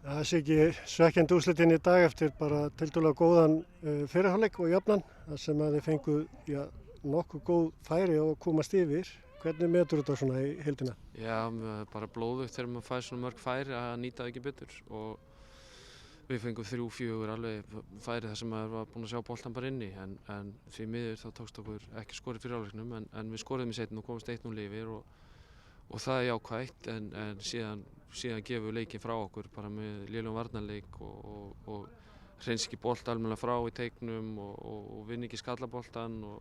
Það sé ekki svekkjandi úrslitin í dag eftir bara tiltölulega góðan fyrri hálfleik og jafnan þar sem að þeir fengu nokkuð góð færi og komast yfir. Hvernig metur þetta svona í heildina? Já, bara blóðugt þegar maður fær svona mörg færi að nýta það ekki betur og við fengum 3-4 alveg færi þar sem maður var búinn að sjá boltan bara inni en því miður þá tókst okkur ekki skorið fyrir hálfleiknum en við skoruðum í seinni og komumst 1-0 yfir og það er jákvætt en síðan gefum við leikinn frá okkur bara með lélegum varnarleik og hreins ekki bolt almennilega frá í teiknum og vinn ekki skallaboltan og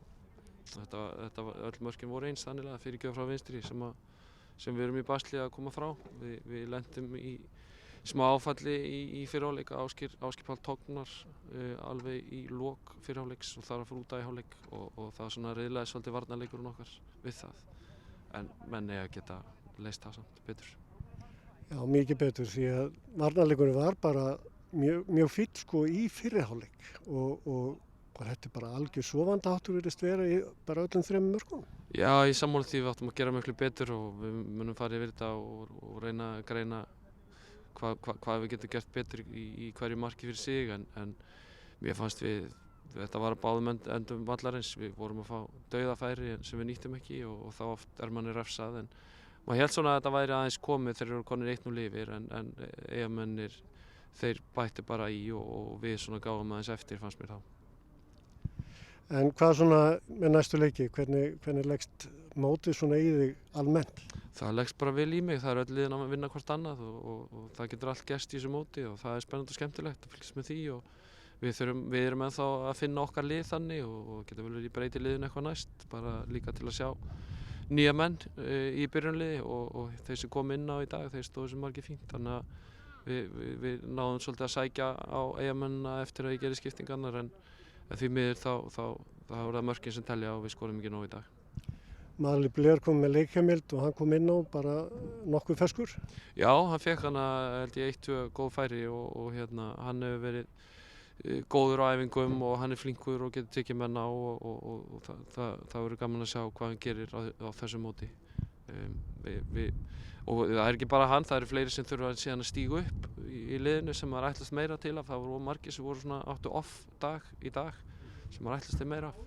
öll mörkin voru eins þannig að fyrirgjöf frá vinstri sem við erum í basli að koma frá. Við lentum í smá áfalli í fyrri hálfleik. Ásgeir Páll tóknar alveg í lok fyrri hálfleiks og þarf að fara út af í hálfleik og það svona riðlaði svolítið varnarleikurinn okkar við það. En menn eiga að geta leyst það samt betur. Já, mikið betur því að varnarleikurinn var bara mjög fínn sko í fyrri hálfleik og bara þetta er bara algjör sofandaháttur virðist vera í bara öllum 3 mörkum. Já, ég sammála því við áttum að gera miklu betur og við munum fara yfir þetta og reyna að greina hvað við getum gert betur í hverju marki fyrir sig en mér fannst þetta var að báðum endum vallarins. Við vorum að fá dauðafæri sem við nýttum ekki og þá oft er manni refsað en maður hélt svona að þetta væri aðeins komið þegar við vorum konir 1-0 yfir en Eyjamennir þeir bættu bara í og við svona gáum aðeins eftir fannst mér þá. En hvað svona með næstu leiki, hvernig leggst mótið svona í þig almennt? Það leggst bara vel í mig, það öll liðin að vinna hvort annað og það getur allt gerst í þessu móti og það er spennandi og skemmtilegt að fylgjast með því og við erum ennþá að finna okkar lið þannig og getum vel verið í breyti liðinu eitthvað næst, bara líka til að sjá nýja menn í byrjunarliði og þeir sem kom inn á í dag, þeir stóðu sem margir fínt þannig að við náðum svolítið að sækja á Eyjamennina eftir að ég gerði skiptingarnar en því miður þá voru það mörkin sem telja og við skorum ekki nóg í dag. Marley Blair kom með leikheimild og hann kom inn á bara nokkuð ferskur? Já, hann fekk hana held ég 1-2 góð færi og hann hefur verið góður á æfingum og hann er flinkur og getur tekið menn á og það verður gaman að sjá hvað hann gerir á þessu móti. Og það er ekki bara hann, það eru fleiri sem þurfa síðan að stíga upp í liðinu sem maður ætlast meira til af. Það voru margir sem voru svona áttu off dag í dag sem maður ætlast til meira af.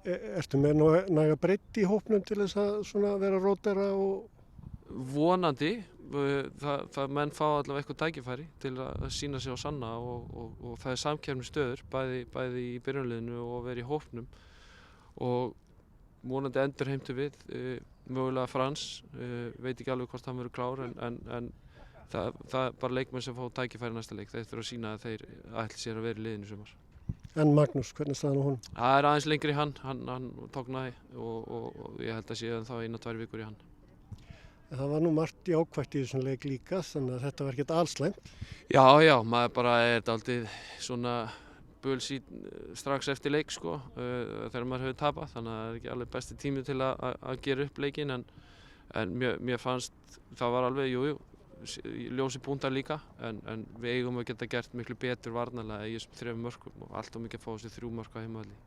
Ertu með næga breidd í hópnum til þess að svona vera rótera og... Vonandi, menn fá allavega eitthvað tækifæri til að sýna sig og sanna og það er samkeppnisstöður bæði í byrjunarliðinu og vera í hópnum og vonandi endurheimtum við mögulega Frans, veit ekki alveg hvort hann verður klár en það er bara leikmenn sem fá tækifæri næsta leik. Þeir þurfa að sýna að þeir ætli sér að vera í liðinu í sumar. En Magnús, hvernig staðan á honum? Það er aðeins lengri í hann tóknaði og ég held að sé þá 1-2 vikur í hann. Það var nú margt jákvætt í þessum leik líka þannig að þetta var ekkert alslæmt. Já, maður bara er dálítið svona bölsýn strax eftir leik sko þegar maður hefur tapað þannig að það er ekki alveg besti tími til að gera upp leikinn en mér fannst það var alveg ljósi púntar líka en við eigum að geta gert miklu betur varnarlega í þessum 3 mörkum og allt of mikið að fá þessi 3 mörk á heimavelli.